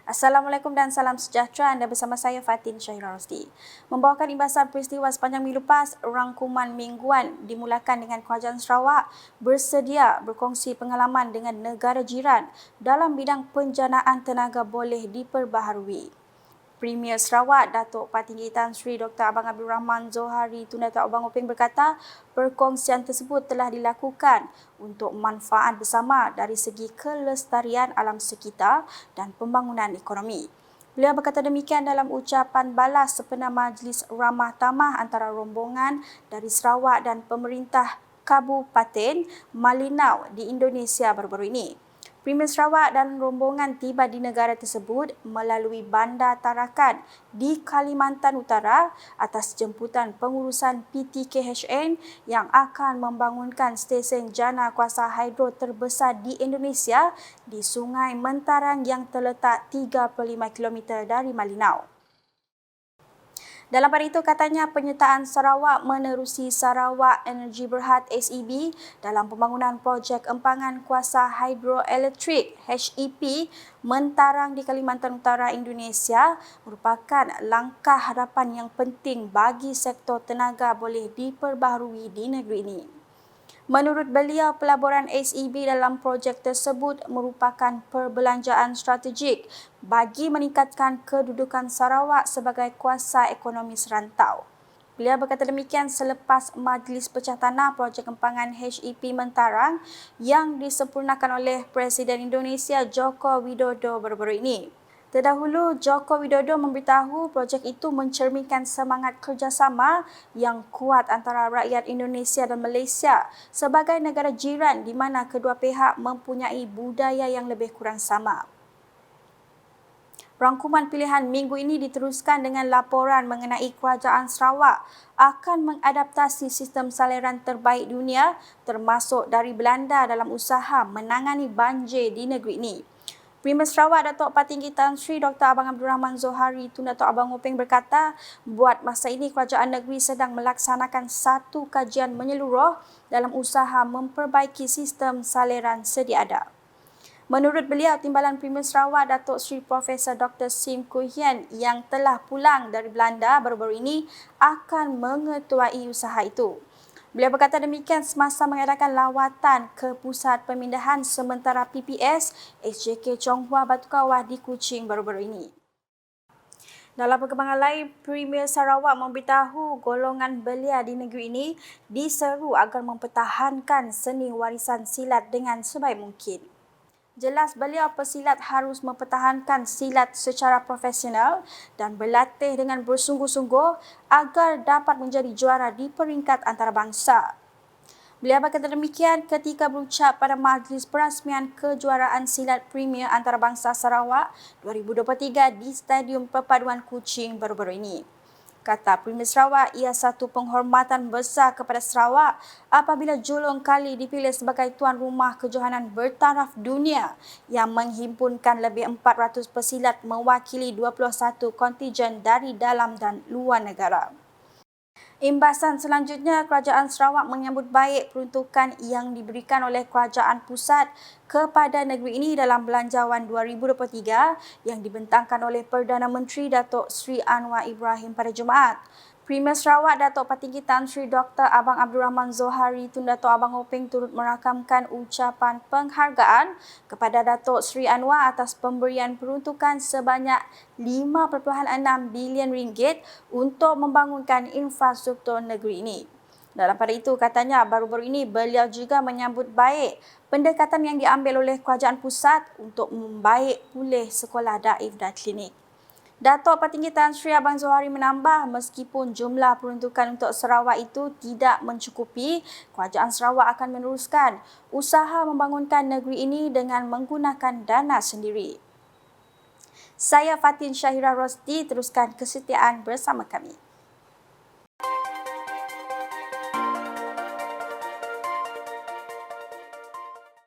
Assalamualaikum dan salam sejahtera. Anda bersama saya Fatin Syahira Rosdi. Membawakan imbasan peristiwa sepanjang minggu lepas, rangkuman mingguan dimulakan dengan Kerajaan Sarawak bersedia berkongsi pengalaman dengan negara jiran dalam bidang penjanaan tenaga boleh diperbaharui. Premier Sarawak Datuk Patinggi Tan Sri Dr. Abang Abdul Rahman Zohari Tun Datuk Abang Openg berkata perkongsian tersebut telah dilakukan untuk manfaat bersama dari segi kelestarian alam sekitar dan pembangunan ekonomi. Beliau berkata demikian dalam ucapan balas sempena Majlis Ramah Tamah antara rombongan dari Sarawak dan pemerintah Kabupaten Malinau di Indonesia baru-baru ini. Premier Sarawak dan rombongan tiba di negara tersebut melalui Bandar Tarakan di Kalimantan Utara atas jemputan pengurusan PTKHN yang akan membangunkan stesen jana kuasa hidro terbesar di Indonesia di Sungai Mentarang yang terletak 35 km dari Malinau. Dalam pada itu katanya penyertaan Sarawak menerusi Sarawak Energy Berhad SEB dalam pembangunan projek empangan kuasa hidroelektrik HEP Mentarang di Kalimantan Utara Indonesia merupakan langkah harapan yang penting bagi sektor tenaga boleh diperbaharui di negeri ini. Menurut beliau, pelaburan SEB dalam projek tersebut merupakan perbelanjaan strategik bagi meningkatkan kedudukan Sarawak sebagai kuasa ekonomi serantau. Beliau berkata demikian selepas Majlis Pecah Tanah projek empangan HEP Mentarang yang disempurnakan oleh Presiden Indonesia Joko Widodo baru-baru ini. Terdahulu, Joko Widodo memberitahu projek itu mencerminkan semangat kerjasama yang kuat antara rakyat Indonesia dan Malaysia sebagai negara jiran di mana kedua pihak mempunyai budaya yang lebih kurang sama. Rangkuman pilihan minggu ini diteruskan dengan laporan mengenai Kerajaan Sarawak akan mengadaptasi sistem saliran terbaik dunia termasuk dari Belanda dalam usaha menangani banjir di negeri ini. Premier Sarawak Datuk Patinggi Tan Sri Dr. Abang Abdul Rahman Zohari Tun Datuk Abang Openg berkata, buat masa ini kerajaan negeri sedang melaksanakan satu kajian menyeluruh dalam usaha memperbaiki sistem saliran sedia ada. Menurut beliau, Timbalan Premier Sarawak Datuk Sri Profesor Dr. Sim Koo Hian yang telah pulang dari Belanda baru-baru ini akan mengetuai usaha itu. Beliau berkata demikian semasa mengadakan lawatan ke Pusat Pemindahan Sementara PPS SJK Chonghua Batu Kawah di Kuching baru-baru ini. Dalam perkembangan lain, Premier Sarawak memberitahu golongan belia di negeri ini diseru agar mempertahankan seni warisan silat dengan sebaik mungkin. Jelas beliau pesilat harus mempertahankan silat secara profesional dan berlatih dengan bersungguh-sungguh agar dapat menjadi juara di peringkat antarabangsa. Beliau berkata demikian ketika berucap pada Majlis Perasmian Kejuaraan Silat Premier Antarabangsa Sarawak 2023 di Stadium Perpaduan Kuching baru-baru ini. Kata Premier Sarawak, ia satu penghormatan besar kepada Sarawak apabila Julong Kali dipilih sebagai tuan rumah kejohanan bertaraf dunia yang menghimpunkan lebih 400 pesilat mewakili 21 kontingen dari dalam dan luar negara. Imbasan selanjutnya, Kerajaan Sarawak menyambut baik peruntukan yang diberikan oleh Kerajaan Pusat kepada negeri ini dalam Belanjawan 2023 yang dibentangkan oleh Perdana Menteri Datuk Sri Anwar Ibrahim pada Jumaat. Premier Sarawak Datuk Patinggi Tan Sri Dr. Abang Abdul Rahman Zohari Tun Datuk Abang Openg turut merakamkan ucapan penghargaan kepada Datuk Sri Anwar atas pemberian peruntukan sebanyak 5.6 bilion ringgit untuk membangunkan infrastruktur negeri ini. Dalam pada itu katanya baru-baru ini beliau juga menyambut baik pendekatan yang diambil oleh Kerajaan Pusat untuk membaik pulih sekolah daif dan klinik. Datuk Patinggi Tan Sri Abang Zohari menambah meskipun jumlah peruntukan untuk Sarawak itu tidak mencukupi, Kerajaan Sarawak akan meneruskan usaha membangunkan negeri ini dengan menggunakan dana sendiri. Saya Fatin Syahira Rosdi, teruskan kesetiaan bersama kami.